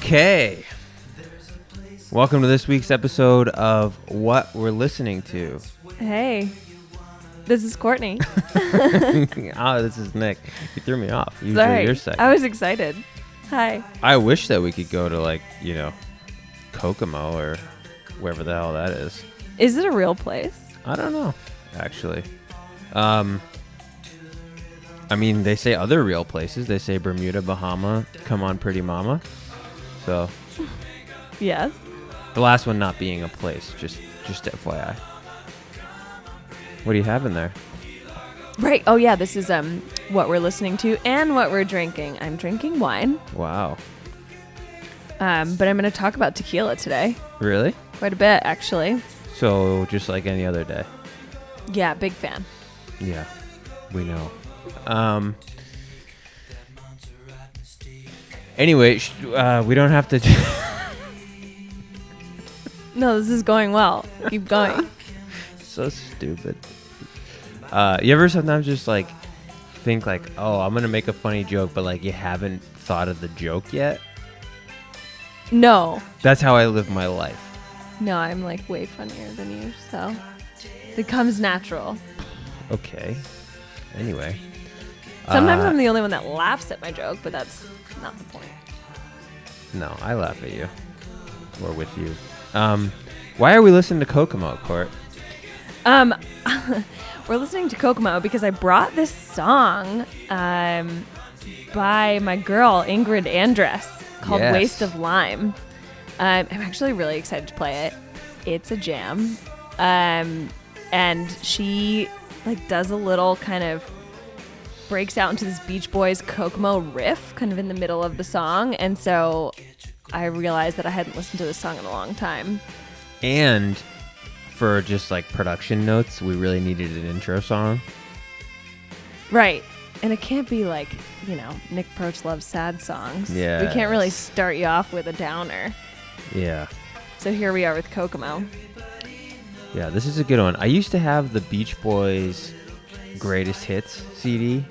Okay. Welcome to this week's episode of What We're Listening to. Hey, this is Courtney. This is Nick. You threw me off. Usually Sorry, you're second. I was excited. Hi. I wish that we could go to Kokomo or wherever the hell that is. Is it a real place? I don't know, actually. They say other real places. They say Bermuda, Bahama, come on pretty mama. So, Yes. the last one not being a place, just FYI. What do you have in there? Right. Oh, yeah. This is what we're listening to and what we're drinking. I'm drinking wine. Wow. But I'm going to talk about tequila today. Really? Quite a bit, actually. So, just like any other day. Yeah, big fan. Yeah, we know. Anyway, we don't have to... No, this is going well. Keep going. So stupid. You ever sometimes just think oh, I'm going to make a funny joke, but you haven't thought of the joke yet? No. That's how I live my life. No, I'm way funnier than you, so it comes natural. Okay. Anyway. Sometimes I'm the only one that laughs at my joke, but that's not the point. No, I laugh at you. Or with you. Why are we listening to Kokomo, Court? We're listening to Kokomo because I brought this song by my girl, Ingrid Andress, called Yes. Waste of Lime. I'm actually really excited to play it. It's a jam. And she does a little kind of breaks out into this Beach Boys Kokomo riff kind of in the middle of the song. And so I realized that I hadn't listened to this song in a long time. And for just production notes, we really needed an intro song. Right. And it can't be Nick Proch loves sad songs. Yeah. We can't really start you off with a downer. Yeah. So here we are with Kokomo. Yeah, this is a good one. I used to have the Beach Boys Greatest Hits CD.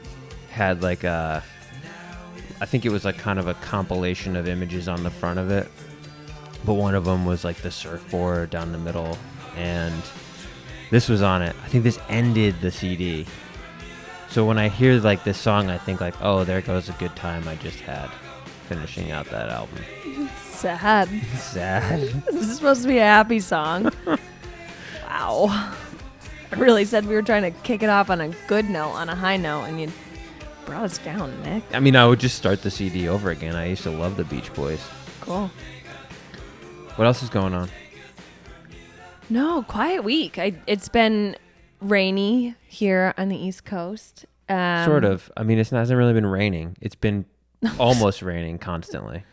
Had I think it was kind of a compilation of images on the front of it. But one of them was the surfboard down the middle. And this was on it. I think this ended the CD. So when I hear this song, I think oh, there goes a good time I just had finishing out that album. Sad. Sad. This is supposed to be a happy song. Wow. I really said we were trying to kick it off on a good note, on a high note, and you brought us down, Nick. I would just start the CD over again. I used to love the Beach Boys. Cool. What else is going on? No, quiet week. It's been rainy here on the East Coast. Sort of. It hasn't really been raining. It's been almost raining constantly.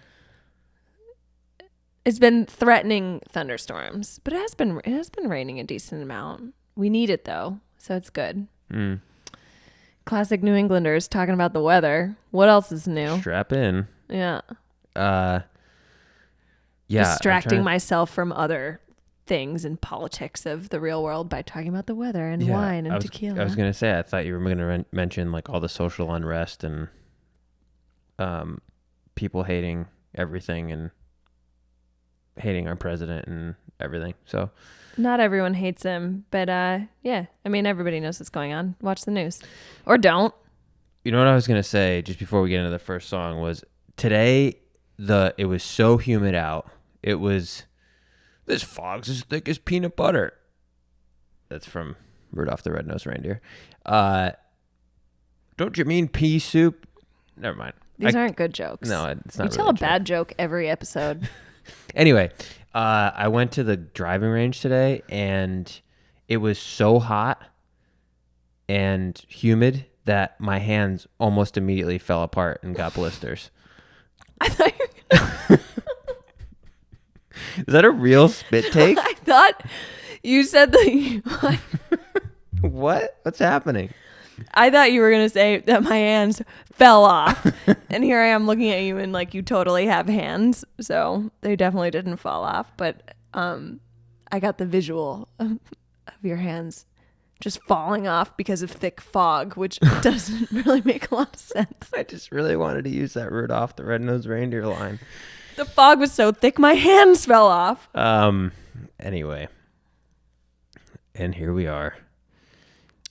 It's been threatening thunderstorms, but it has been raining a decent amount. We need it though, so it's good. Mm. Classic New Englanders talking about the weather. What else is new? Strap in. Yeah. Yeah. Distracting myself from other things and politics of the real world by talking about the weather and wine and tequila. I was going to say, I thought you were going to mention all the social unrest and people hating everything and hating our president and everything. So not everyone hates him, but everybody knows what's going on. Watch the news. Or don't. You know what I was going to say just before we get into the first song was today it was so humid out. It was, this fog's as thick as peanut butter. That's from Rudolph the Red-Nosed Reindeer. Don't you mean pea soup? Never mind. These aren't good jokes. No, it's not. You tell a bad joke every episode. Anyway, I went to the driving range today, and it was so hot and humid that my hands almost immediately fell apart and got blisters. I thought you were Is that a real spit take? I thought you said that. What? What's happening? I thought you were going to say that my hands fell off. And here I am looking at you and you totally have hands. So they definitely didn't fall off. But I got the visual of your hands just falling off because of thick fog, which doesn't really make a lot of sense. I just really wanted to use that Rudolph the Red-Nosed Reindeer line. The fog was so thick my hands fell off. Anyway. And here we are.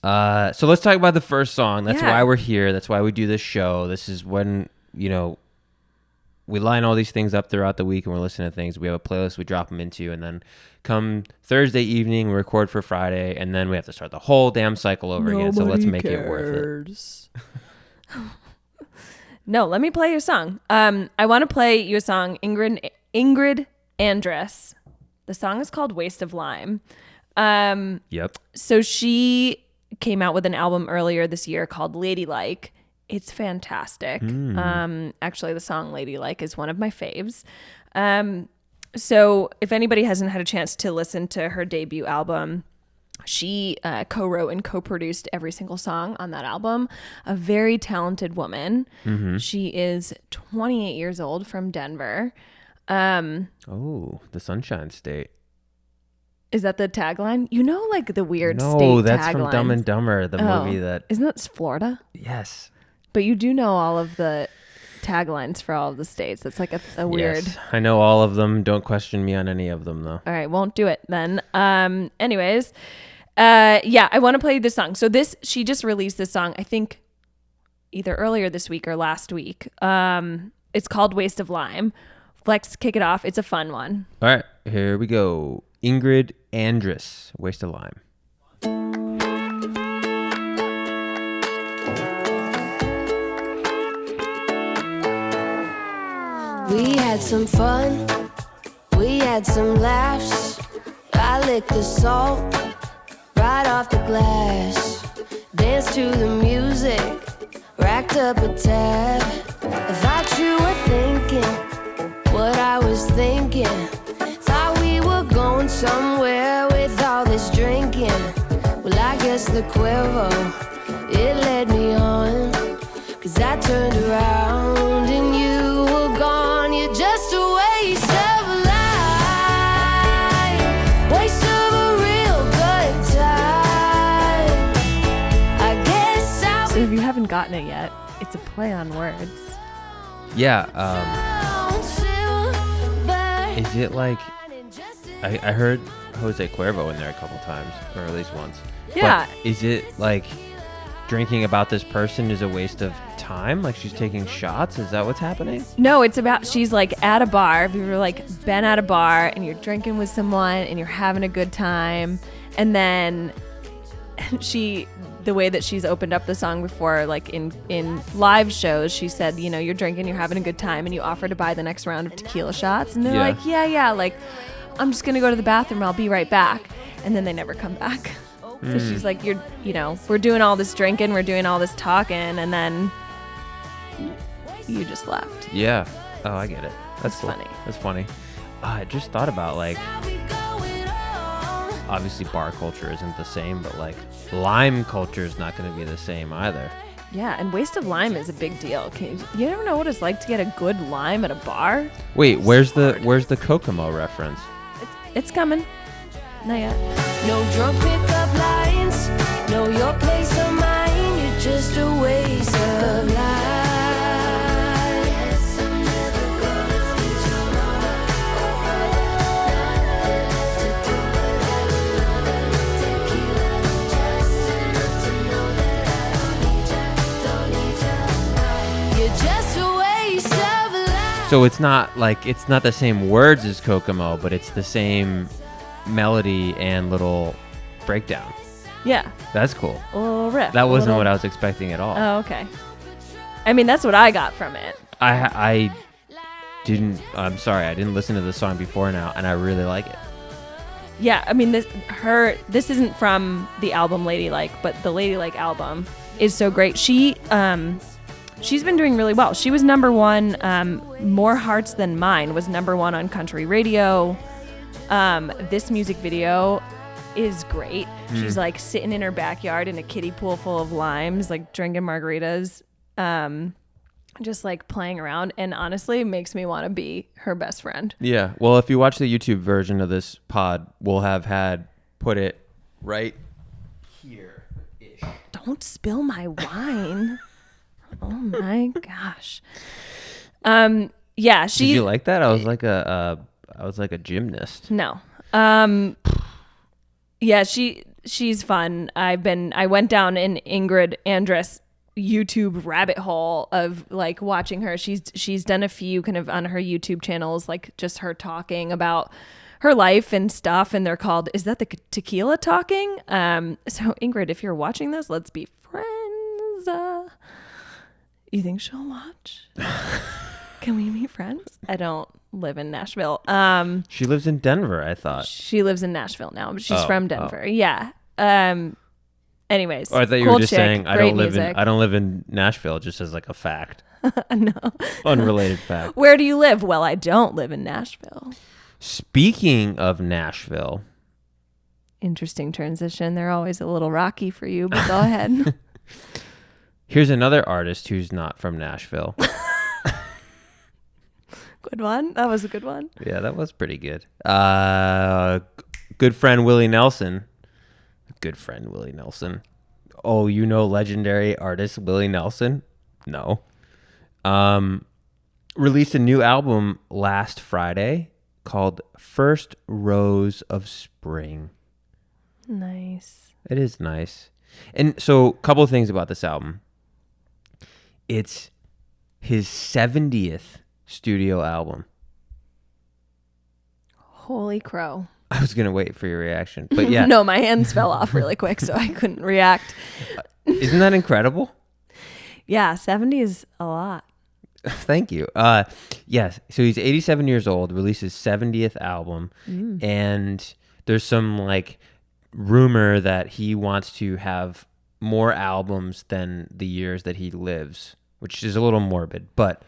So let's talk about the first song. That's why we're here. That's why we do this show. This is when, we line all these things up throughout the week and we're listening to things. We have a playlist we drop them into, and then come Thursday evening, we record for Friday, and then we have to start the whole damn cycle over again. So let's make it worth it. No, let me play you a song. I want to play you a song, Ingrid Andress. The song is called Waste of Lime. Yep. So she came out with an album earlier this year called Ladylike. It's fantastic. Actually, the song Ladylike is one of my faves. So if anybody hasn't had a chance to listen to her debut album, she co-wrote and co-produced every single song on that album. A very talented woman. Mm-hmm. She is 28 years old, from Denver. The Sunshine State. Is that the tagline? Like the weird state No, that's taglines. From Dumb and Dumber, the movie that... Isn't that Florida? Yes. But you do know all of the taglines for all of the states. That's like a weird... Yes, I know all of them. Don't question me on any of them, though. All right, won't do it then. Anyways, I want to play this song. So she just released this song, I think, either earlier this week or last week. It's called Waste of Lime. Let's kick it off. It's a fun one. All right, here we go. Ingrid Andress, Waste of Lime. We had some fun, we had some laughs. I licked the salt right off the glass. Danced to the music, racked up a tab. I thought you were thinking what I was thinking. Thought we were going somewhere with all this drinking. Well, I guess the Cuervo, it led me on. 'Cause I turned around and you were gone. You're just a waste of life, waste of a real good time. I guess So if you haven't gotten it yet, it's a play on words. Yeah. Is it like... I heard Jose Cuervo in there a couple times, or at least once. Yeah. But is it like drinking about this person is a waste of time? Like she's taking shots? Is that what's happening? No, it's about she's like at a bar. If you were like been at a bar and you're drinking with someone and you're having a good time, and then the way that she's opened up the song before, like in live shows, she said, you're drinking, you're having a good time, and you offer to buy the next round of tequila shots, and they're like, yeah, like I'm just gonna go to the bathroom, I'll be right back, and then they never come back. So she's like, we're doing all this drinking, we're doing all this talking, and then you just left. Yeah. Oh, I get it. That's cool. Funny. That's funny. I just thought about, like, obviously bar culture isn't the same, but like lime culture is not going to be the same either. Yeah, and waste of lime is a big deal. You ever know what it's like to get a good lime at a bar? Wait, where's the Kokomo reference? It's coming. Not yet. no drunk pickup lines, know your place or mine. You're just a waste of life. So it's not the same words as Kokomo, but it's the same melody and little breakdown. Yeah. That's cool. A little riff. That wasn't what I was expecting at all. Oh, okay. I mean, that's what I got from it. I'm sorry, I didn't listen to the song before now, and I really like it. Yeah, I mean, this isn't from the album Ladylike, but the Ladylike album is so great. She's been doing really well. She was number one. More Hearts Than Mine was number one on country radio. This music video is great. She's like sitting in her backyard in a kiddie pool full of limes, like drinking margaritas, just like playing around. And honestly, it makes me want to be her best friend. Yeah. Well, if you watch the YouTube version of this pod, we'll have put it right here-ish. Don't spill my wine. Oh my gosh. Yeah, Did you like that? I was like a gymnast. No. Yeah, she's fun. I went down in Ingrid Andress YouTube rabbit hole of like watching her. She's done a few kind of on her YouTube channels, like just her talking about her life and stuff, and they're called, is that the Tequila Talking? So Ingrid, if you're watching this, let's be friends. You think she'll watch? Can we be friends? I don't live in Nashville. She lives in Denver, I thought. She lives in Nashville now, but she's from Denver. Yeah. Anyways, I thought you cool were just chick, saying I don't music. live in Nashville, just as like a fact. No. Unrelated fact. Where do you live? Well, I don't live in Nashville. Speaking of Nashville. Interesting transition. They're always a little rocky for you, but go ahead. Here's another artist who's not from Nashville. Good one. That was a good one. Yeah, that was pretty good. Good friend Willie Nelson. Oh, you know legendary artist Willie Nelson? No. Released a new album last Friday called First Rose of Spring. Nice. It is nice. And so, a couple of things about this album. It's his 70th studio album. Holy crow. I was going to wait for your reaction, but yeah. No, my hands fell off really quick, so I couldn't react. Isn't that incredible? Yeah, 70 is a lot. Thank you. Yes, so he's 87 years old, released his 70th album, and there's some like rumor that he wants to have more albums than the years that he lives, which is a little morbid, but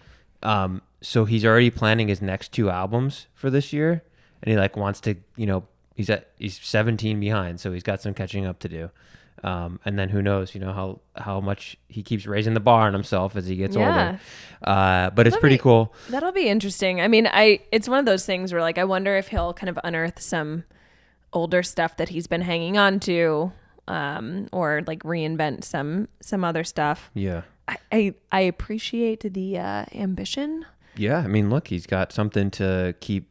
so he's already planning his next 2 albums for this year, and he like wants to, he's 17 behind, so he's got some catching up to do. And then who knows, how much he keeps raising the bar on himself as he gets older. But it's pretty cool. That'll be interesting. I mean, it's one of those things where like, I wonder if he'll kind of unearth some older stuff that he's been hanging on to, or like reinvent some other stuff. Yeah. I appreciate the ambition. Yeah. I mean, look, he's got something to keep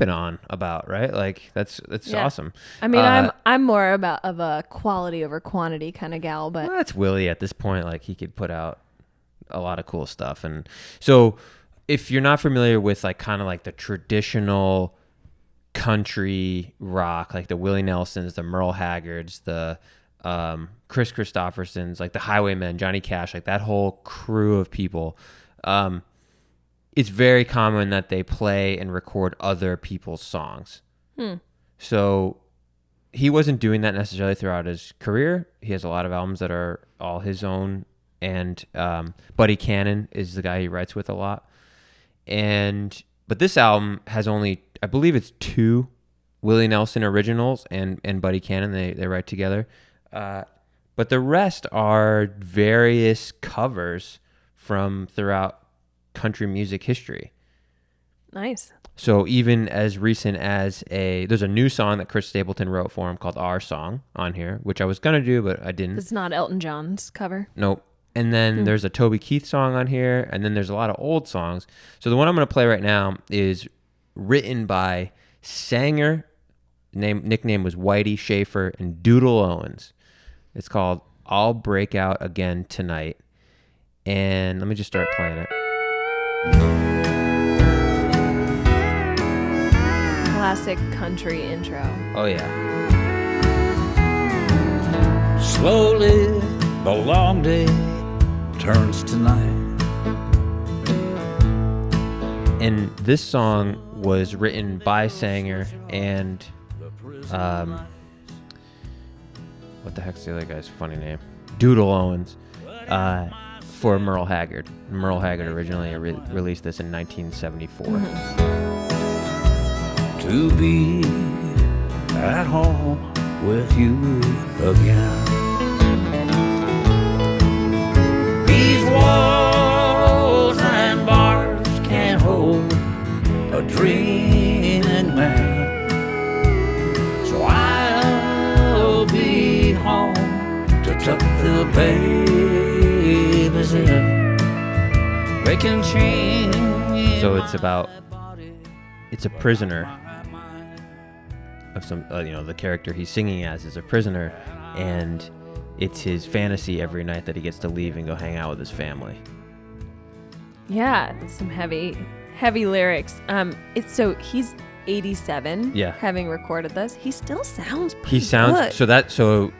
it on about, right? Like that's awesome. I mean, I'm more of a quality over quantity kind of gal, but that's Willie at this point. Like he could put out a lot of cool stuff. And so if you're not familiar with like kind of like the traditional country rock, like the Willie Nelsons, the Merle Haggards, the Chris Christophersons, like the Highwaymen, Johnny Cash, like that whole crew of people, it's very common that they play and record other people's songs. So he wasn't doing that necessarily throughout his career. He has a lot of albums that are all his own, and Buddy Cannon is the guy he writes with a lot. But this album has only, I believe it's 2 Willie Nelson originals and Buddy Cannon. They write together. But the rest are various covers from throughout country music history. nice. So even as recent as there's a new song that Chris Stapleton wrote for him called Our Song on here, which I was going to do, but I didn't. It's not Elton John's cover. Nope. And then there's a Toby Keith song on here, and then there's a lot of old songs. So the one I'm going to play right now is written by Sanger, nickname was Whitey Schaefer, and Doodle Owens. It's called I'll Break Out Again Tonight. And let me just start playing it. Classic country intro. Oh, yeah. Slowly, the long day turns to night. And this song was written by Sanger and what the heck's the other guy's funny name? Doodle Owens, for Merle Haggard. Merle Haggard originally released this in 1974. To be at home with you again. These walls and bars can't hold a dreaming man. So I'll be home to tuck the babies in. They can change. So it's a prisoner of some, the character he's singing as is a prisoner, and it's his fantasy every night that he gets to leave and go hang out with his family. Yeah, that's some heavy lyrics. He's 87. Yeah. Having recorded this, he still sounds pretty He sounds good.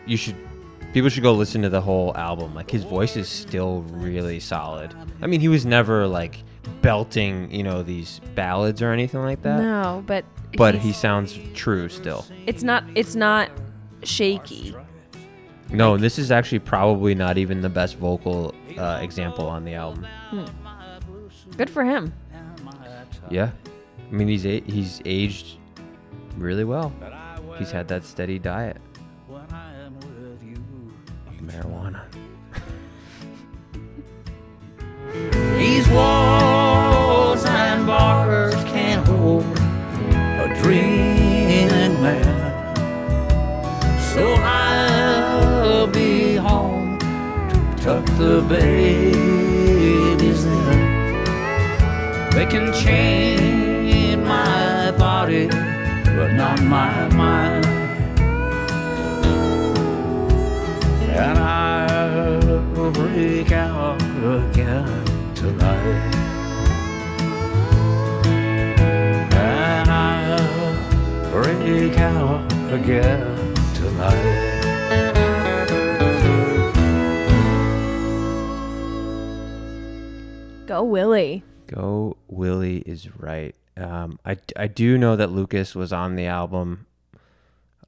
people should go listen to the whole album. Like, his voice is still really solid. I mean, he was never like belting, these ballads or anything like that. No, but he sounds true still. It's not shaky. No, this is actually probably not even the best vocal example on the album. Good for him. Yeah, I mean, he's aged really well. He's had that steady diet of marijuana. These walls and bars can't hold a dreaming man. So I'll be home to tuck the babies in. They can chain my body, but not my mind. And I'll break out again tonight. And I'll break out again tonight. Go Willie. Go Willie is right. I do know that Lucas was on the album.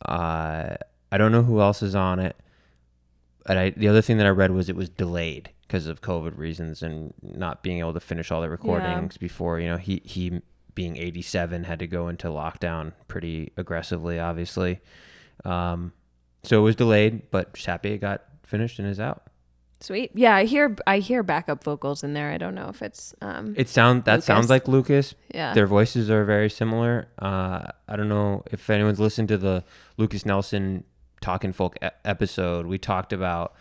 I don't know who else is on it. And the other thing that I read was it was delayed because of COVID reasons and not being able to finish all the recordings before, he being 87 had to go into lockdown pretty aggressively, obviously. So it was delayed, but just happy it got finished and is out. Sweet. Yeah, I hear backup vocals in there. I don't know if it's sounds like Lucas. Yeah. Their voices are very similar. I don't know if anyone's listened to the Lucas Nelson Talkin' Folk episode. We talked about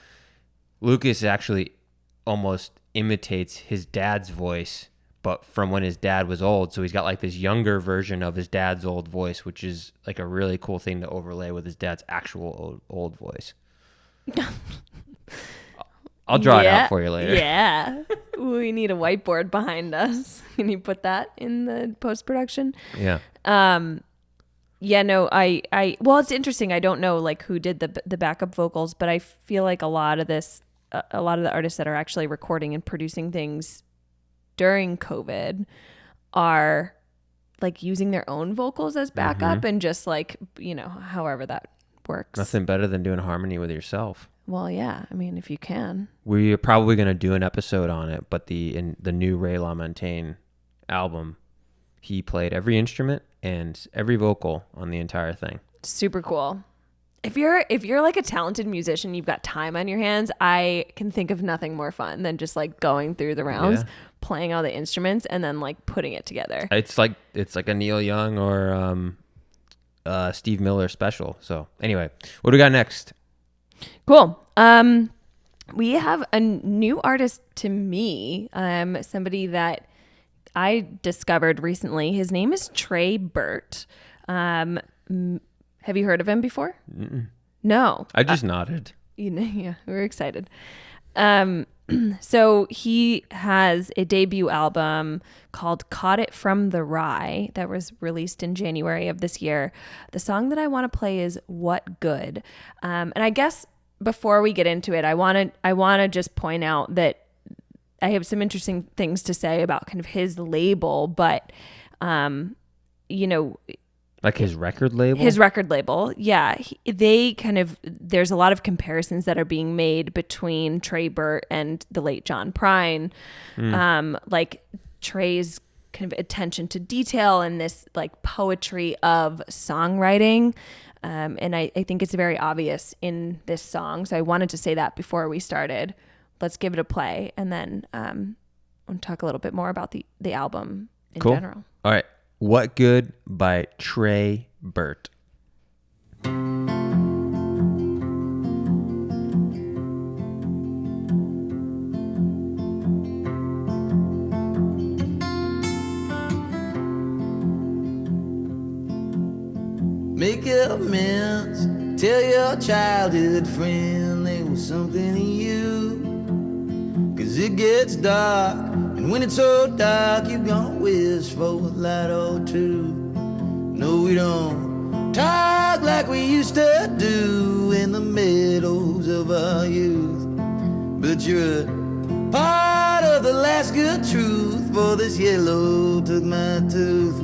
Lucas actually almost imitates his dad's voice, but from when his dad was old. So he's got like this younger version of his dad's old voice, which is like a really cool thing to overlay with his dad's actual old voice. I'll draw it out for you later. Yeah. We need a whiteboard behind us. Can you put that in the post-production? Yeah. Yeah, no, well, it's interesting. I don't know like who did the backup vocals, but I feel like a lot of the artists that are actually recording and producing things during COVID are like using their own vocals as backup and just like, however that works. Nothing better than doing harmony with yourself. Well, yeah. I mean, if you can. We're probably going to do an episode on it, but in the new Ray LaMontagne album, he played every instrument and every vocal on the entire thing. Super cool. If you're like a talented musician, you've got time on your hands, I can think of nothing more fun than just like going through the rounds, playing all the instruments, and then like putting it together. It's like a Neil Young or Steve Miller special. So anyway, what do we got next? Cool. We have a new artist to me, somebody that I discovered recently. His name is Burt. Have you heard of him before? Mm-mm. No. I just nodded. Yeah, we were excited. So he has a debut album called Caught It From the Rye that was released in January of this year. The song that I want to play is What Good. And I guess before we get into it, I want to just point out that I have some interesting things to say about kind of his label, but like his record label? His record label, yeah. There's a lot of comparisons that are being made between Burt and the late John Prine. Like Trey's kind of attention to detail and this like poetry of songwriting. And I think it's very obvious in this song. So I wanted to say that before we started. Let's give it a play. And then I'll talk a little bit more about the album in general. All right. What Good by Burt. Make amends. Tell your childhood friend there was something in you. 'Cause it gets dark, and when it's so dark, you're gonna wish for a light or two. No, we don't talk like we used to do in the meadows of our youth. But you're a part of the last good truth, for this yellow took my tooth.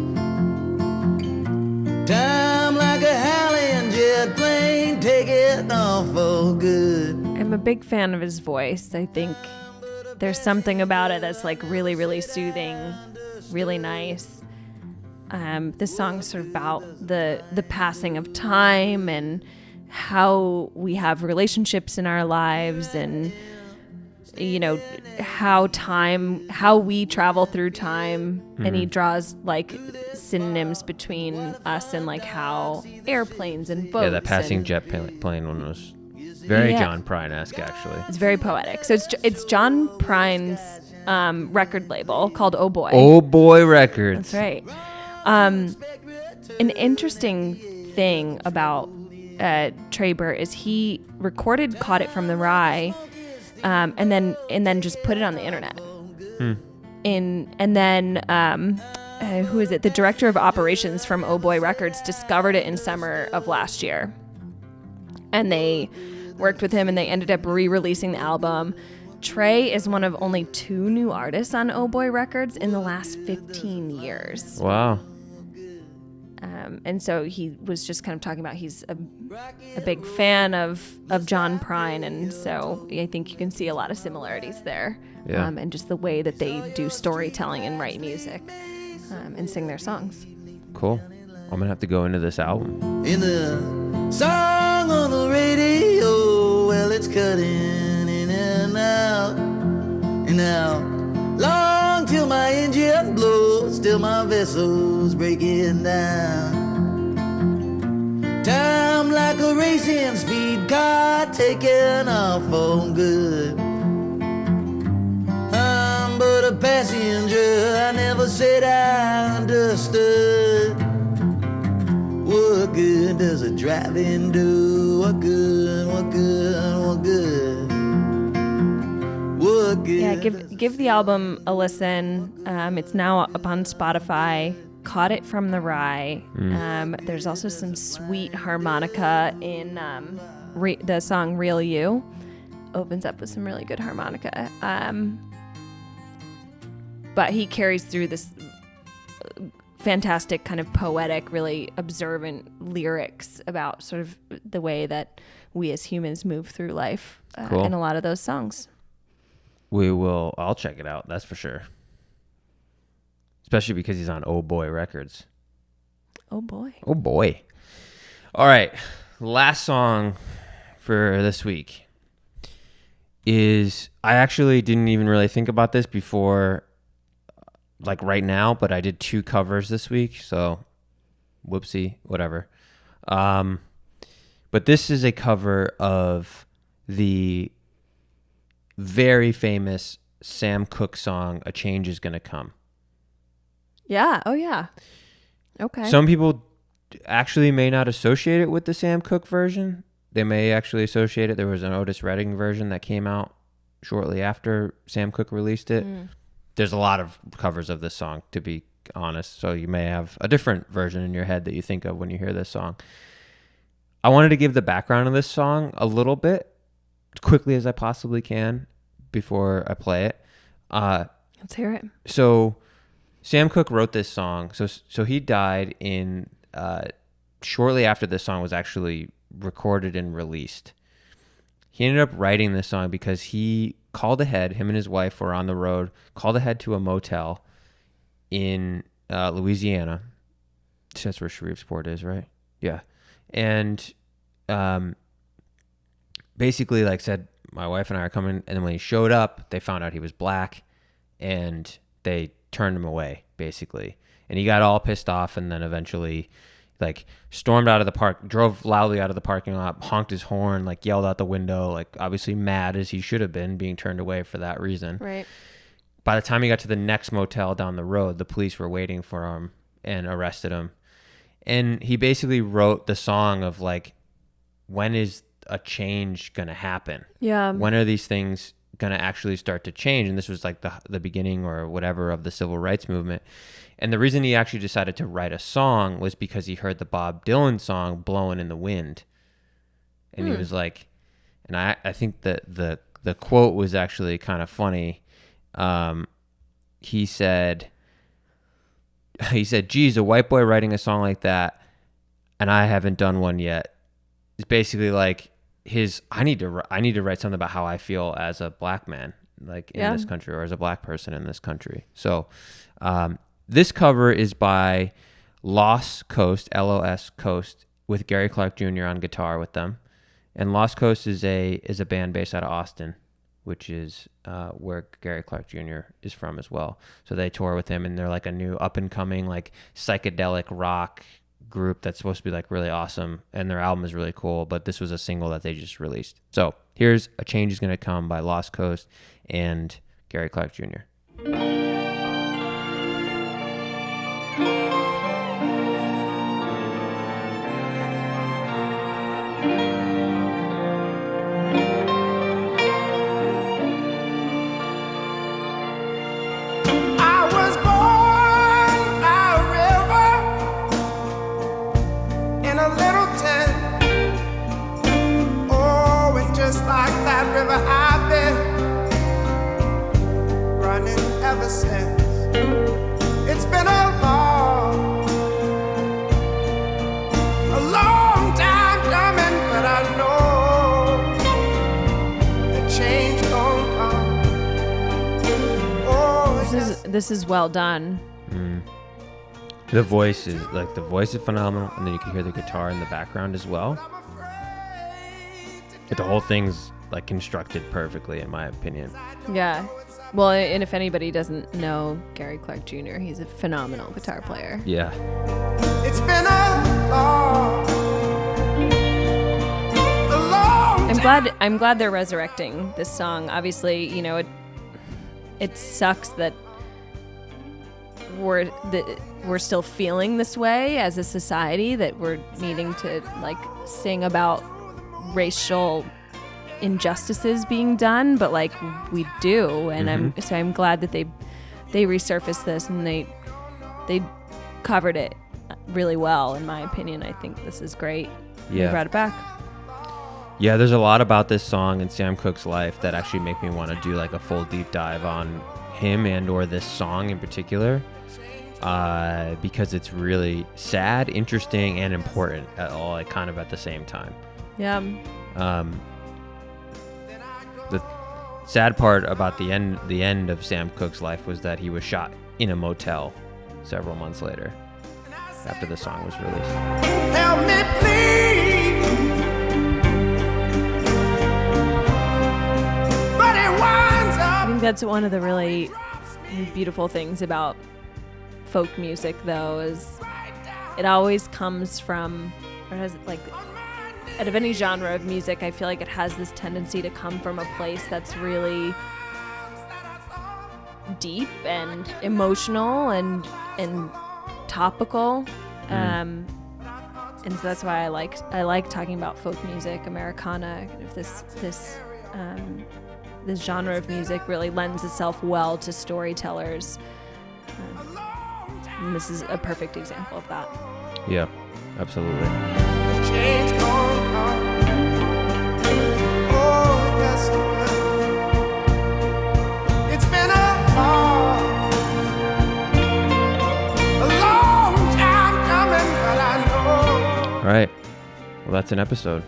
Time like a howling jet plane, take it off for good. I'm a big fan of his voice. I think there's something about it that's like really, really soothing, really nice. This song's sort of about the passing of time and how we have relationships in our lives, and you know how we travel through time. And he draws like synonyms between us and like how airplanes and boats. Yeah, that passing jet plane one was very John Prine-esque, actually. It's very poetic. So it's John Prine's record label called Oh Boy. Oh Boy Records. That's right. An interesting thing about Trey Burt is he recorded "Caught It from the Rye," and then just put it on the internet. And then who is it? The director of operations from Oh Boy Records discovered it in summer of last year, and they worked with him, and they ended up re-releasing the album. Trey is one of only 2 new artists on Oh Boy Records in the last 15 years. Wow. And so he was just kind of talking about he's a big fan of John Prine, and so I think you can see a lot of similarities there. Yeah. And just the way that they do storytelling and write music and sing their songs. Cool. I'm going to have to go into this album. In the song on the radio, well, it's cutting in and out. And now, long till my engine blows, till my vessel's breaking down. Time like a racing speed car taking off for good. I'm but a passenger, I never said I understood. What good does a driving do? What good, what good, what good? What good? Yeah, give the album a listen. It's now up on Spotify. Caught It from the Rye. There's also some sweet harmonica in the song Real You. Opens up with some really good harmonica. But he carries through this fantastic kind of poetic, really observant lyrics about sort of the way that we as humans move through life Cool. in a lot of those songs. I'll check it out, that's for sure. Especially because he's on Oh Boy Records. Oh boy. Oh boy. All right. Last song for this week is, I actually didn't even really think about this before, like right now, but I did 2 covers this week, so whoopsie, whatever. But this is a cover of the very famous Sam Cooke song, A Change Is Gonna Come. Yeah. Oh yeah. Okay. Some people actually may not associate it with the Sam Cooke version. They may actually associate it. There was an Otis Redding version that came out shortly after Sam Cooke released it. There's a lot of covers of this song, to be honest, so you may have a different version in your head that you think of when you hear this song. I wanted to give the background of this song a little bit, as quickly as I possibly can, before I play it. Let's hear it. So Sam Cooke wrote this song. So he died in shortly after this song was actually recorded and released. He ended up writing this song because he called ahead. Him and his wife were on the road, called ahead to a motel in Louisiana. That's where Shreveport is, right? Yeah. And basically like said, my wife and I are coming. And then when he showed up, they found out he was black and they turned him away, basically. And he got all pissed off and then eventually like stormed out of the park, drove loudly out of the parking lot, honked his horn, like yelled out the window, like obviously mad as he should have been being turned away for that reason. Right. By the time he got to the next motel down the road, the police were waiting for him and arrested him. And he basically wrote the song of like, when is a change going to happen? Yeah. When are these things going to actually start to change? And this was like the beginning or whatever of the civil rights movement. And the reason he actually decided to write a song was because he heard the Bob Dylan song Blowing in the Wind. And he was like, and I think that the quote was actually kind of funny. He said, geez, a white boy writing a song like that, and I haven't done one yet. It's basically like I need to write something about how I feel as a black man, like in this country, or as a black person in this country. So this cover is by Lost Coast, LOS Coast, with Gary Clark Jr. on guitar with them. And Lost Coast is a band based out of Austin, which is where Gary Clark Jr. is from as well. So they tour with him, and they're like a new up-and-coming like psychedelic rock group that's supposed to be like really awesome, and their album is really cool, but this was a single that they just released. So here's A Change Is Gonna Come by Lost Coast and Gary Clark Jr. It's been a long time coming, but I know the change gon' come. Oh, This is well done. The voice is phenomenal, and then you can hear the guitar in the background as well. The whole thing's like constructed perfectly, in my opinion. Yeah. Well, and if anybody doesn't know Gary Clark Jr., he's a phenomenal guitar player. Yeah. it's been a long I'm glad they're resurrecting this song. Obviously, you know, it sucks that we're still feeling this way as a society, that we're needing to like sing about racial injustices being done, but like we do, and I'm glad that they resurfaced this, and they covered it really well, in my opinion. I think this is great. Yeah. They brought it back. Yeah, there's a lot about this song and Sam Cooke's life that actually make me want to do like a full deep dive on him and or this song in particular, because it's really sad, interesting, and important at all, like kind of at the same time. Yeah. The sad part about the end of Sam Cooke's life was that he was shot in a motel several months later after the song was released. help me please, but it winds I up. think that's one of the really beautiful things about folk music, though, is it always comes from, or has like, out of any genre of music, I feel like it has this tendency to come from a place that's really deep and emotional and topical. And so that's why I like talking about folk music, Americana. Kind of this genre of music really lends itself well to storytellers. And this is a perfect example of that. Yeah, absolutely. Change gon' come. Oh, yes, it will. It's been a long time coming, but I know. All right. Well, that's an episode.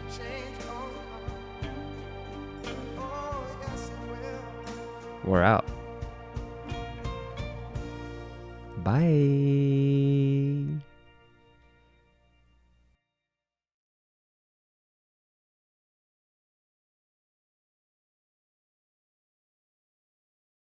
We're out. Bye.